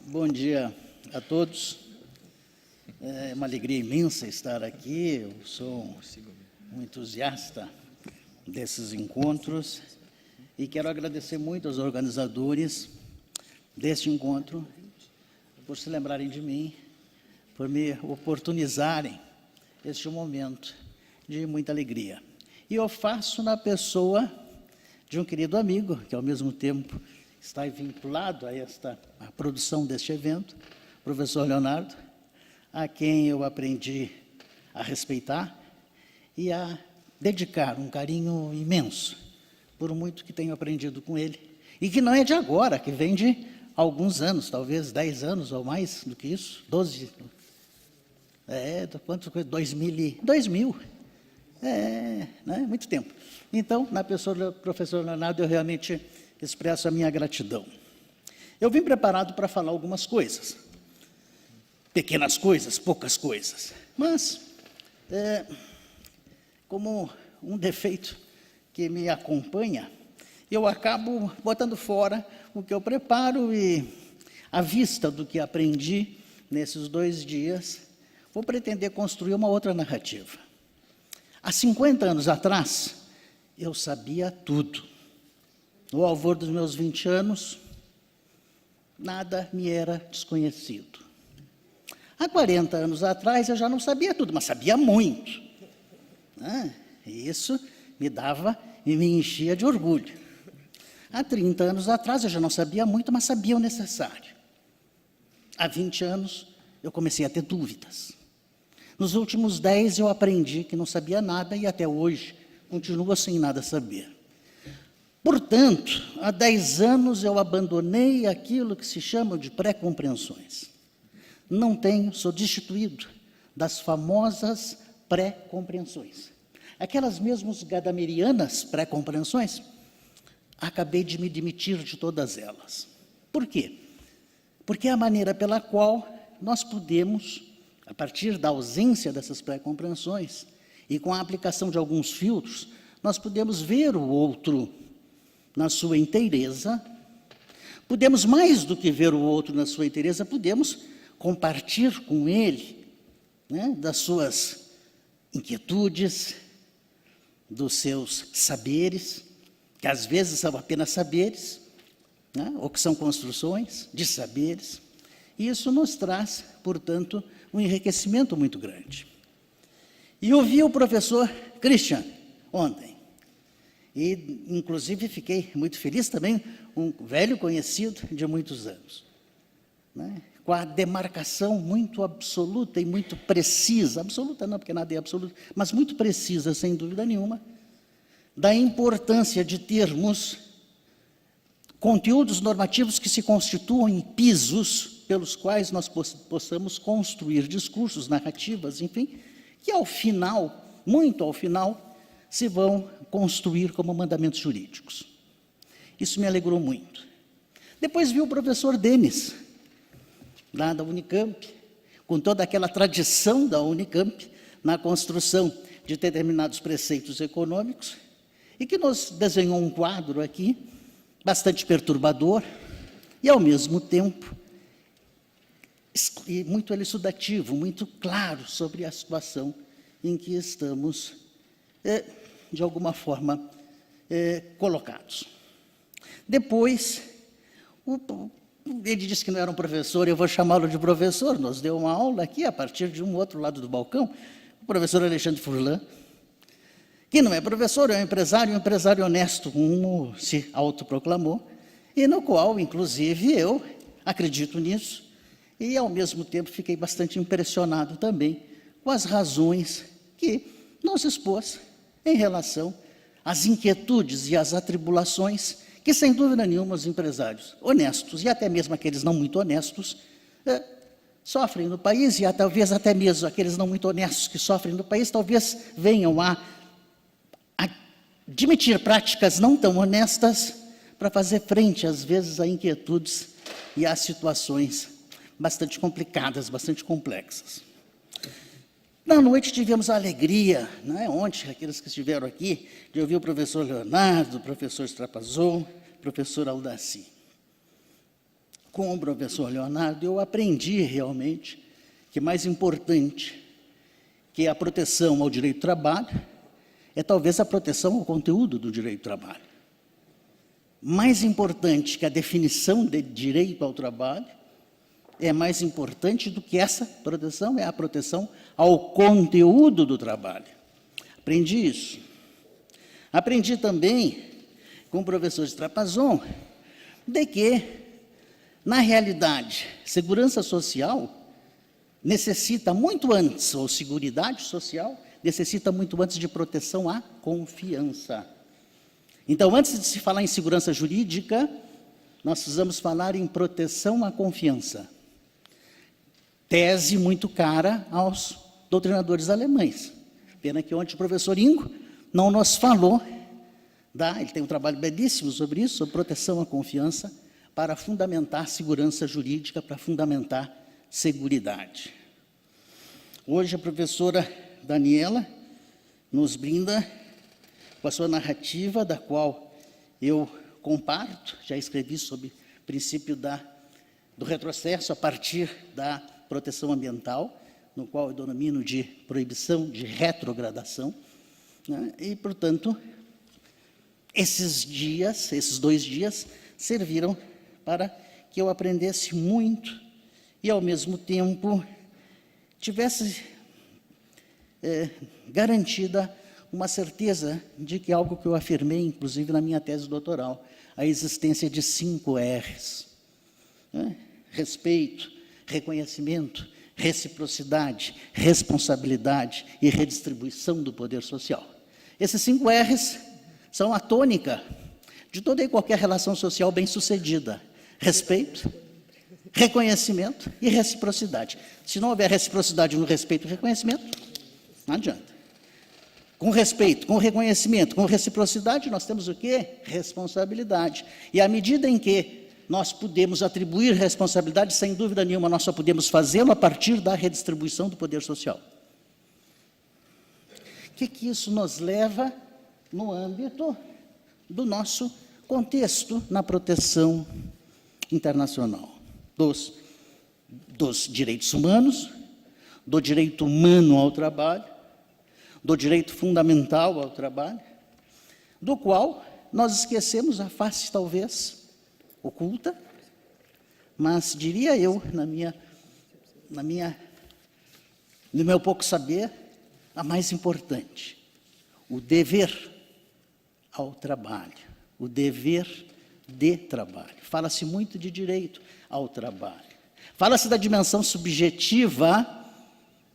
Bom dia a todos. É uma alegria imensa estar aqui. Eu sou um entusiasta desses encontros e quero agradecer muito aos organizadores deste encontro por se lembrarem de mim, por me oportunizarem este momento de muita alegria. E eu faço na pessoa de um querido amigo, que ao mesmo tempo está vinculado à produção deste evento, o professor Leonardo, a quem eu aprendi a respeitar e a dedicar um carinho imenso, por muito que tenho aprendido com ele, e que não é de agora, que vem de alguns anos, talvez 10 anos ou mais do que isso, 12, quanto coisa? 2000, né? Muito tempo. Então, na pessoa do professor Leonardo, eu realmente expresso a minha gratidão. Eu vim preparado para falar algumas coisas, pequenas coisas, poucas coisas, mas, como um defeito que me acompanha, eu acabo botando fora o que eu preparo e, à vista do que aprendi nesses 2 dias, vou pretender construir uma outra narrativa. Há 50 anos atrás, eu sabia tudo. No alvor dos meus 20 anos, nada me era desconhecido. Há 40 anos atrás, eu já não sabia tudo, mas sabia muito. E isso me dava e me enchia de orgulho. Há 30 anos atrás, eu já não sabia muito, mas sabia o necessário. Há 20 anos, eu comecei a ter dúvidas. Nos últimos 10, eu aprendi que não sabia nada e até hoje continuo sem nada saber. Portanto, há 10 anos eu abandonei aquilo que se chama de pré-compreensões. Sou destituído das famosas pré-compreensões. Aquelas mesmas gadamerianas pré-compreensões, acabei de me demitir de todas elas. Por quê? Porque é a maneira pela qual nós podemos, a partir da ausência dessas pré-compreensões e com a aplicação de alguns filtros, nós podemos ver o outro na sua inteireza, podemos, mais do que ver o outro na sua inteireza, podemos compartilhar com ele, né, das suas inquietudes, dos seus saberes, que às vezes são apenas saberes, né, ou que são construções de saberes, e isso nos traz, portanto, um enriquecimento muito grande. E ouvi o professor Christian ontem, e inclusive fiquei muito feliz também, um velho conhecido de muitos anos, né, com a demarcação muito absoluta e muito precisa, absoluta não, porque nada é absoluto, mas muito precisa, sem dúvida nenhuma, da importância de termos conteúdos normativos que se constituam em pisos pelos quais nós possamos construir discursos, narrativas, enfim, que ao final, muito ao final, se vão construir como mandamentos jurídicos. Isso me alegrou muito. Depois vi o professor Denis, lá da Unicamp, com toda aquela tradição da Unicamp, na construção de determinados preceitos econômicos, e que nos desenhou um quadro aqui, bastante perturbador, e ao mesmo tempo, muito elucidativo, muito claro sobre a situação em que estamos, de alguma forma, colocados. Depois, ele disse que não era um professor, eu vou chamá-lo de professor, nos deu uma aula aqui, a partir de um outro lado do balcão, o professor Alexandre Furlan, que não é professor, é um empresário honesto, como se autoproclamou, e no qual, inclusive, eu acredito nisso, e, ao mesmo tempo, fiquei bastante impressionado também com as razões que nos expôs em relação às inquietudes e às atribulações que, sem dúvida nenhuma, os empresários honestos, e até mesmo aqueles não muito honestos, sofrem no país, e talvez até mesmo aqueles não muito honestos que sofrem no país, talvez venham a admitir práticas não tão honestas para fazer frente, às vezes, a inquietudes e a situações bastante complicadas, bastante complexas. Na noite tivemos a alegria, ontem, aqueles que estiveram aqui, de ouvir o professor Leonardo, o professor Strapazon, professor Aldaci. Com o professor Leonardo, eu aprendi realmente que mais importante que a proteção ao direito do trabalho é talvez a proteção ao conteúdo do direito do trabalho. Mais importante que a definição de direito ao trabalho é mais importante do que essa proteção, é a proteção ao conteúdo do trabalho. Aprendi isso. Aprendi também com o professor Strapazon de que, na realidade, segurança social necessita muito antes, ou seguridade social, necessita muito antes de proteção à confiança. Então, antes de se falar em segurança jurídica, nós precisamos falar em proteção à confiança. Tese muito cara aos doutrinadores alemães. Pena que ontem o professor Ingo não nos falou, ele tem um trabalho belíssimo sobre isso, sobre proteção à confiança, para fundamentar segurança jurídica, para fundamentar seguridade. Hoje a professora Daniela nos brinda com a sua narrativa, da qual eu comparto, já escrevi sobre o princípio do retrocesso a partir da proteção ambiental, no qual eu denomino de proibição de retrogradação, né? E, portanto, esses 2 dias, serviram para que eu aprendesse muito e, ao mesmo tempo, tivesse garantida uma certeza de que algo que eu afirmei, inclusive na minha tese doutoral, a existência de 5 R's. Né? Respeito, reconhecimento, reciprocidade, responsabilidade e redistribuição do poder social. Esses 5 R's são a tônica de toda e qualquer relação social bem-sucedida. Respeito, reconhecimento e reciprocidade. Se não houver reciprocidade no respeito e reconhecimento, não adianta. Com respeito, com reconhecimento, com reciprocidade, nós temos o quê? Responsabilidade. E à medida em que nós podemos atribuir responsabilidade, sem dúvida nenhuma, nós só podemos fazê-lo a partir da redistribuição do poder social. O que isso nos leva no âmbito do nosso contexto na proteção internacional? Dos direitos humanos, do direito humano ao trabalho, do direito fundamental ao trabalho, do qual nós esquecemos a face, talvez, oculta, mas, diria eu, no meu pouco saber, a mais importante, o dever ao trabalho, o dever de trabalho. Fala-se muito de direito ao trabalho. Fala-se da dimensão subjetiva.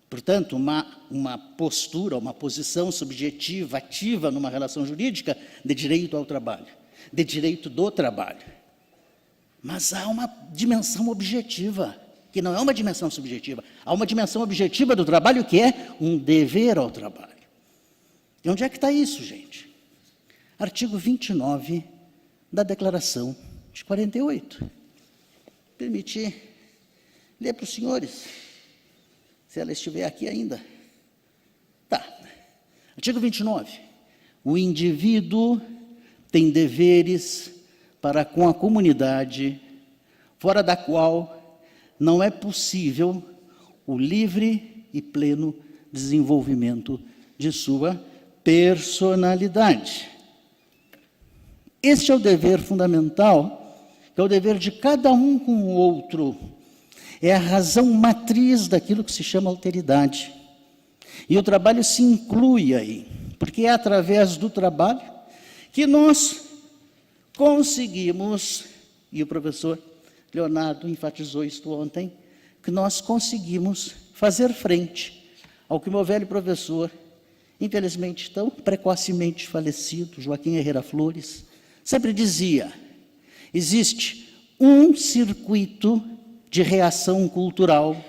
Portanto, uma postura, uma posição subjetiva, ativa numa relação jurídica de direito ao trabalho, de direito do trabalho. Mas há uma dimensão objetiva, que não é uma dimensão subjetiva, há uma dimensão objetiva do trabalho que é um dever ao trabalho. E onde é que está isso, gente? Artigo 29 da Declaração de 48. Permitir ler para os senhores, se ela estiver aqui ainda. Tá. Artigo 29. O indivíduo tem deveres para com a comunidade, fora da qual não é possível o livre e pleno desenvolvimento de sua personalidade. Este é o dever fundamental, que é o dever de cada um com o outro. É a razão matriz daquilo que se chama alteridade. E o trabalho se inclui aí, porque é através do trabalho que nós conseguimos, e o professor Leonardo enfatizou isso ontem, que nós conseguimos fazer frente ao que o meu velho professor, infelizmente tão precocemente falecido, Joaquim Herrera Flores, sempre dizia: existe um circuito de reação cultural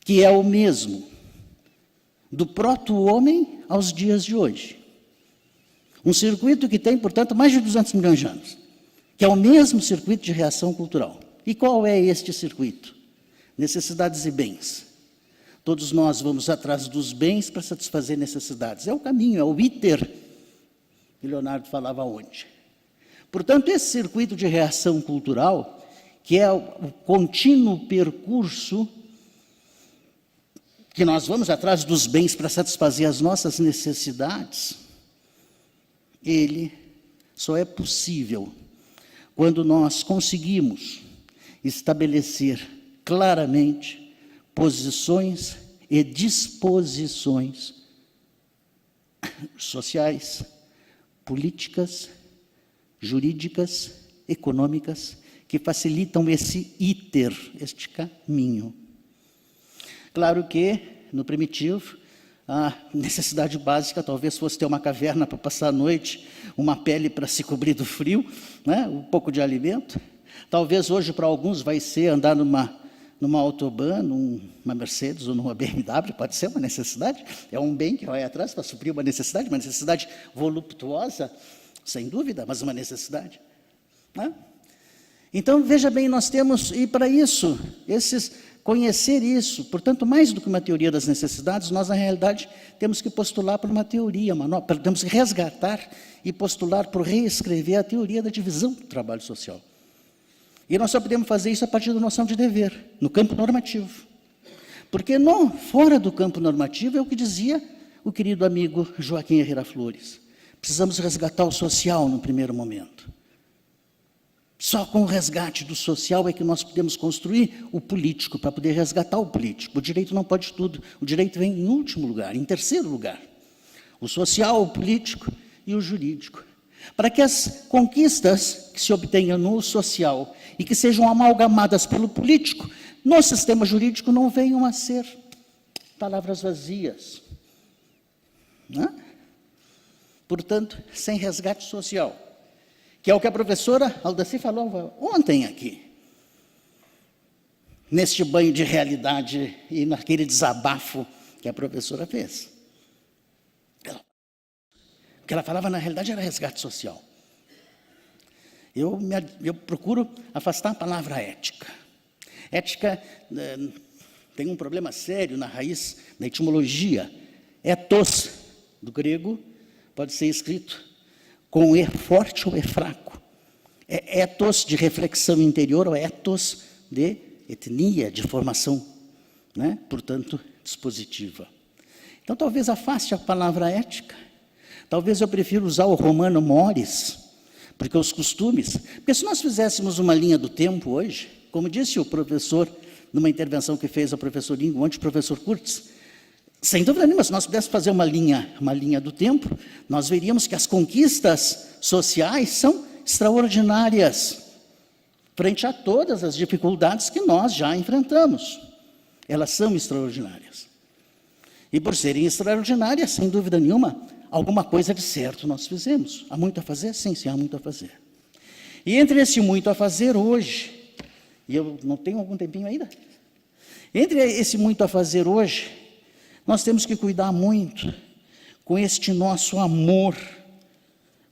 que é o mesmo do proto-homem aos dias de hoje. Um circuito que tem, portanto, mais de 200 milhões de anos, que é o mesmo circuito de reação cultural. E qual é este circuito? Necessidades e bens. Todos nós vamos atrás dos bens para satisfazer necessidades. É o caminho, é o iter, que Leonardo falava ontem. Portanto, esse circuito de reação cultural, que é o contínuo percurso que nós vamos atrás dos bens para satisfazer as nossas necessidades, ele só é possível quando nós conseguimos estabelecer claramente posições e disposições sociais, políticas, jurídicas, econômicas, que facilitam esse este caminho. Claro que, no primitivo, a necessidade básica talvez fosse ter uma caverna para passar a noite, uma pele para se cobrir do frio, né? Um pouco de alimento. Talvez hoje, para alguns, vai ser andar numa autobahn, numa Mercedes ou numa BMW, pode ser uma necessidade, é um bem que vai atrás para suprir uma necessidade voluptuosa, sem dúvida, mas uma necessidade. Né? Então, veja bem, nós temos, e para isso, conhecer isso, portanto, mais do que uma teoria das necessidades, nós, na realidade, temos que postular por uma teoria, temos que resgatar e postular por reescrever a teoria da divisão do trabalho social. E nós só podemos fazer isso a partir da noção de dever, no campo normativo. Porque fora do campo normativo é o que dizia o querido amigo Joaquim Herrera Flores. Precisamos resgatar o social no primeiro momento. Só com o resgate do social é que nós podemos construir o político, para poder resgatar o político. O direito não pode tudo. O direito vem em último lugar, em terceiro lugar. O social, o político e o jurídico. Para que as conquistas que se obtenham no social e que sejam amalgamadas pelo político, no sistema jurídico não venham a ser palavras vazias. Né? Portanto, sem resgate social, que é o que a professora Aldaci falou ontem aqui, neste banho de realidade e naquele desabafo que a professora fez. O que ela falava, na realidade, era resgate social. Eu procuro afastar a palavra ética. Ética tem um problema sério na raiz, na etimologia. Ethos, do grego, pode ser escrito com E forte ou E fraco. É ethos de reflexão interior ou ethos de etnia, de formação, né? Portanto, dispositiva. Então, talvez afaste a palavra ética. Talvez eu prefira usar o romano mores, porque os costumes... Porque se nós fizéssemos uma linha do tempo hoje, como disse o professor, numa intervenção que fez o professor Ingo, ontem o professor Kurtz, sem dúvida nenhuma, se nós pudéssemos fazer uma linha do tempo, nós veríamos que as conquistas sociais são extraordinárias, frente a todas as dificuldades que nós já enfrentamos. Elas são extraordinárias. E por serem extraordinárias, sem dúvida nenhuma, alguma coisa de certo nós fizemos. Há muito a fazer? Sim, há muito a fazer. E entre esse muito a fazer hoje, e eu não tenho algum tempinho ainda, entre esse muito a fazer hoje, nós temos que cuidar muito com este nosso amor,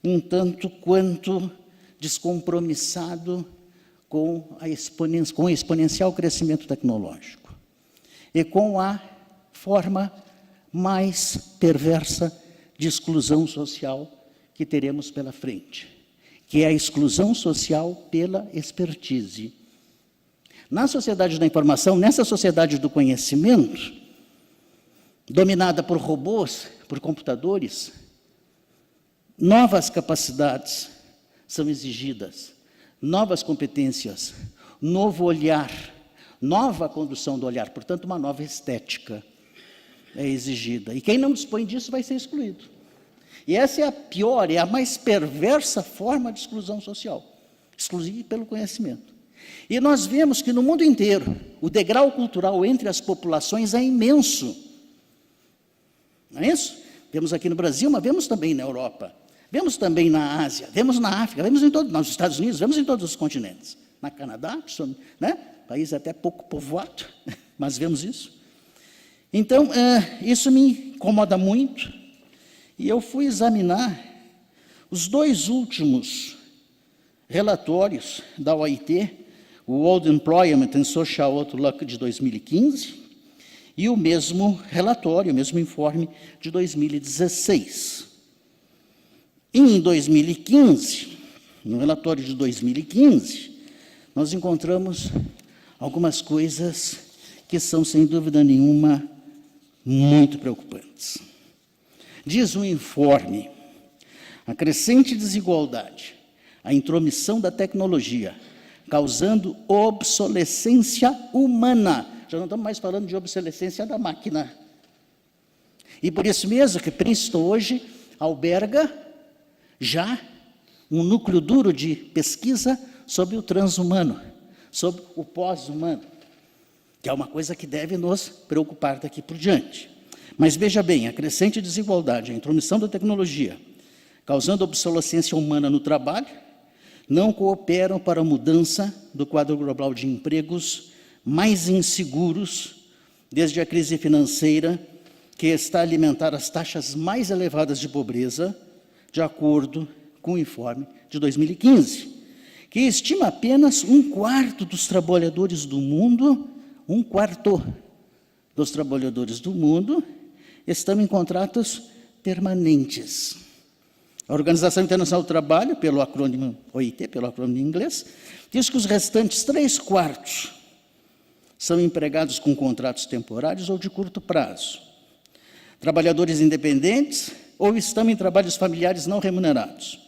um tanto quanto descompromissado com o exponencial crescimento tecnológico e com a forma mais perversa de exclusão social que teremos pela frente, que é a exclusão social pela expertise. Na sociedade da informação, nessa sociedade do conhecimento, dominada por robôs, por computadores, novas capacidades são exigidas, novas competências, novo olhar, nova condução do olhar, portanto, uma nova estética é exigida. E quem não dispõe disso vai ser excluído. E essa é a pior, é a mais perversa forma de exclusão social, excluir pelo conhecimento. E nós vemos que no mundo inteiro, o degrau cultural entre as populações é imenso. Não é isso? Vemos aqui no Brasil, mas vemos também na Europa, vemos também na Ásia, vemos na África, vemos nos Estados Unidos, vemos em todos os continentes. Na Canadá, né? País até pouco povoado, mas vemos isso. Então, isso me incomoda muito, e eu fui examinar os dois últimos relatórios da OIT, o World Employment and Social Outlook de 2015, e o mesmo relatório, o mesmo informe de 2016. Em 2015, no relatório de 2015, nós encontramos algumas coisas que são, sem dúvida nenhuma, muito preocupantes. Diz o informe: a crescente desigualdade, a intromissão da tecnologia, causando obsolescência humana. Já não estamos mais falando de obsolescência da máquina. E por isso mesmo que Princeton hoje alberga já um núcleo duro de pesquisa sobre o transhumano, sobre o pós-humano, que é uma coisa que deve nos preocupar daqui por diante. Mas veja bem, a crescente desigualdade, a intromissão da tecnologia, causando obsolescência humana no trabalho, não cooperam para a mudança do quadro global de empregos mais inseguros, desde a crise financeira, que está a alimentar as taxas mais elevadas de pobreza, de acordo com o informe de 2015, que estima apenas 1/4 dos trabalhadores do mundo, 1/4 dos trabalhadores do mundo estão em contratos permanentes. A Organização Internacional do Trabalho, pelo acrônimo OIT, pelo acrônimo em inglês, diz que os restantes 3/4 são empregados com contratos temporários ou de curto prazo, trabalhadores independentes ou estão em trabalhos familiares não remunerados.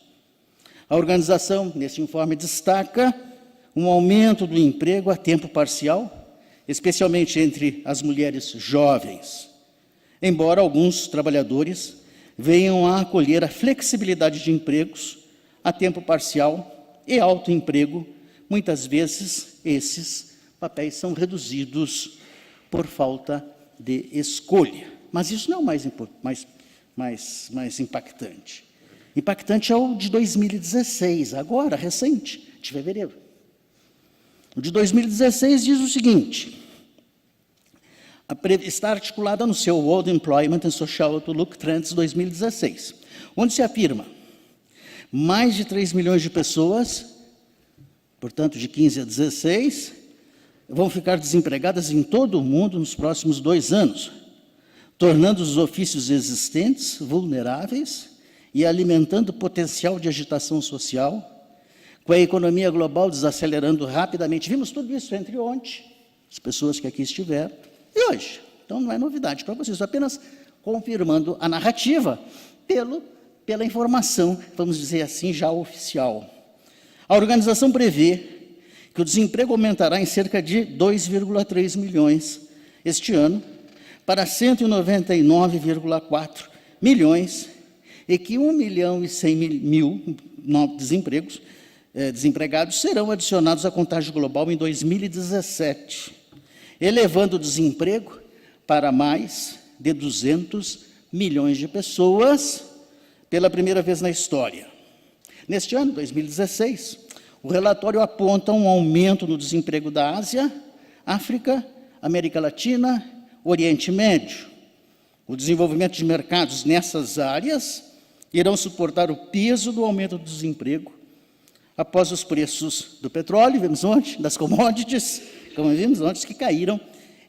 A organização, nesse informe, destaca um aumento do emprego a tempo parcial, especialmente entre as mulheres jovens, embora alguns trabalhadores venham a acolher a flexibilidade de empregos a tempo parcial e alto emprego. Muitas vezes esses papéis são reduzidos por falta de escolha. Mas isso não é o mais impactante. Impactante é o de 2016, agora, recente, de fevereiro. O de 2016 diz o seguinte: está articulada no seu World Employment and Social Outlook Trends 2016, onde se afirma mais de 3 milhões de pessoas, portanto, de 15 a 16, vão ficar desempregadas em todo o mundo nos próximos 2 anos, tornando os ofícios existentes vulneráveis e alimentando o potencial de agitação social, com a economia global desacelerando rapidamente. Vimos tudo isso entre ontem, as pessoas que aqui estiveram, e hoje. Então, não é novidade para vocês, apenas confirmando a narrativa pela informação, vamos dizer assim, já oficial. A organização prevê que o desemprego aumentará em cerca de 2,3 milhões este ano, para 199,4 milhões, e que 1.100.000 novos desempregados serão adicionados à contagem global em 2017, elevando o desemprego para mais de 200 milhões de pessoas pela primeira vez na história. Neste ano, 2016, o relatório aponta um aumento no desemprego da Ásia, África, América Latina, Oriente Médio. O desenvolvimento de mercados nessas áreas irão suportar o peso do aumento do desemprego após os preços do petróleo, vimos ontem, das commodities, como vimos ontem, que caíram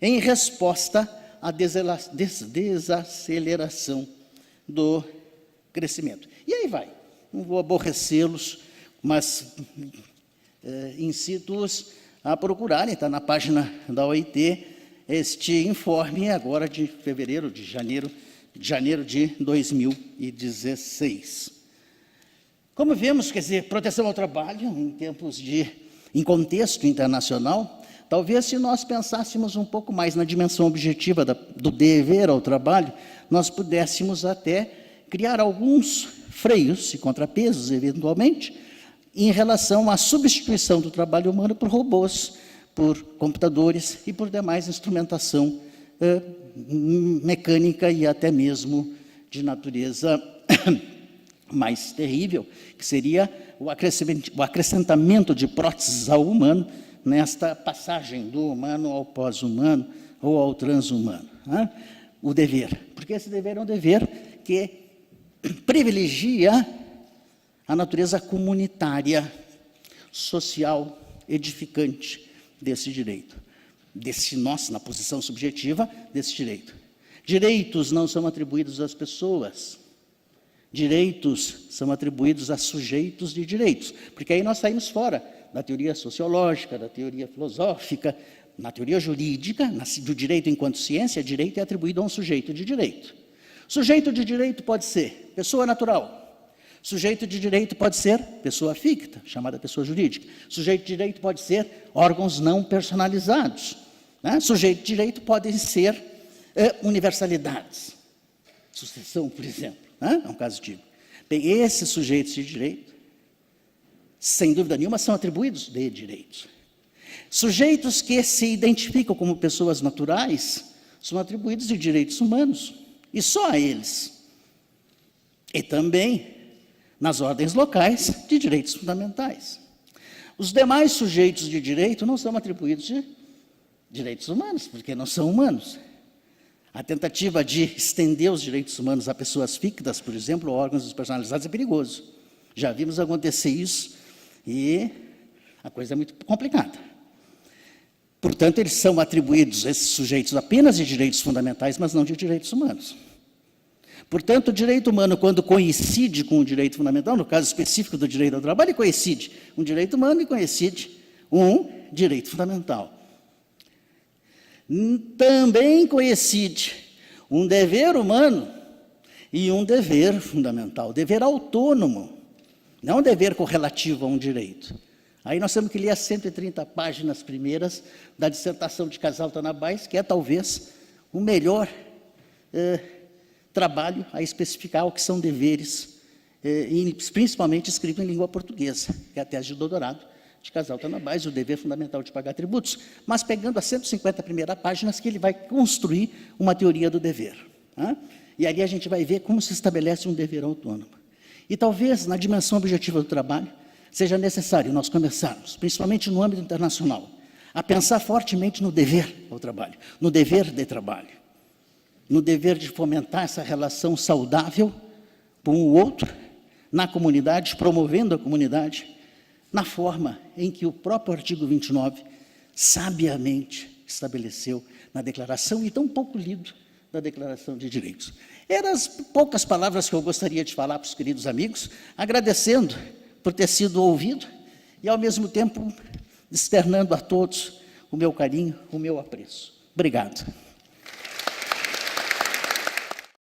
em resposta à desaceleração do crescimento. E aí vai, não vou aborrecê-los, mas incito-os a procurarem, está na página da OIT, este informe agora de janeiro de 2016. Como vemos, quer dizer, proteção ao trabalho em contexto internacional, talvez se nós pensássemos um pouco mais na dimensão objetiva do dever ao trabalho, nós pudéssemos até criar alguns freios e contrapesos, eventualmente, em relação à substituição do trabalho humano por robôs, por computadores e por demais instrumentação mecânica e até mesmo de natureza mais terrível, que seria o acrescentamento de próteses ao humano nesta passagem do humano ao pós-humano ou ao transhumano. Né? O dever, porque esse dever é um dever que privilegia a natureza comunitária, social, edificante desse direito, nós, na posição subjetiva desse direito. Direitos não são atribuídos às pessoas, Direitos são atribuídos a sujeitos de direitos, porque aí nós saímos fora da teoria sociológica, da teoria filosófica, na teoria jurídica, do direito enquanto ciência, direito é atribuído a um sujeito de direito. Sujeito de direito pode ser pessoa natural. Sujeito de direito pode ser pessoa ficta, chamada pessoa jurídica. Sujeito de direito pode ser órgãos não personalizados. Né? Sujeito de direito podem ser universalidades. Sucessão, por exemplo, né? É um caso típico. Bem, esses sujeitos de direito, sem dúvida nenhuma, são atribuídos de direitos. Sujeitos que se identificam como pessoas naturais são atribuídos de direitos humanos, e só a eles. E também nas ordens locais de direitos fundamentais. Os demais sujeitos de direito não são atribuídos de direitos humanos, porque não são humanos. A tentativa de estender os direitos humanos a pessoas fictas, por exemplo, ou órgãos despersonalizados, é perigoso. Já vimos acontecer isso e a coisa é muito complicada. Portanto, eles são atribuídos, esses sujeitos, apenas de direitos fundamentais, mas não de direitos humanos. Portanto, o direito humano, quando coincide com o direito fundamental, no caso específico do direito ao trabalho, coincide um direito humano e coincide um direito fundamental. Também coincide um dever humano e um dever fundamental, dever autônomo, não um dever correlativo a um direito. Aí nós temos que ler as 130 páginas primeiras da dissertação de Casal Tanabás, que é talvez o melhor trabalho a especificar o que são deveres, principalmente escrito em língua portuguesa, que é a tese de doutorado de Casal Tanabás, o dever fundamental de pagar tributos, mas pegando as 150 primeiras páginas que ele vai construir uma teoria do dever. Né? E ali a gente vai ver como se estabelece um dever autônomo. E talvez, na dimensão objetiva do trabalho, seja necessário nós começarmos, principalmente no âmbito internacional, a pensar fortemente no dever ao trabalho, no dever de trabalho, no dever de fomentar essa relação saudável com o outro, na comunidade, promovendo a comunidade, na forma em que o próprio artigo 29 sabiamente estabeleceu na declaração, e tão pouco lido, da Declaração de Direitos. Eram as poucas palavras que eu gostaria de falar para os queridos amigos, agradecendo por ter sido ouvido e, ao mesmo tempo, externando a todos o meu carinho, o meu apreço. Obrigado.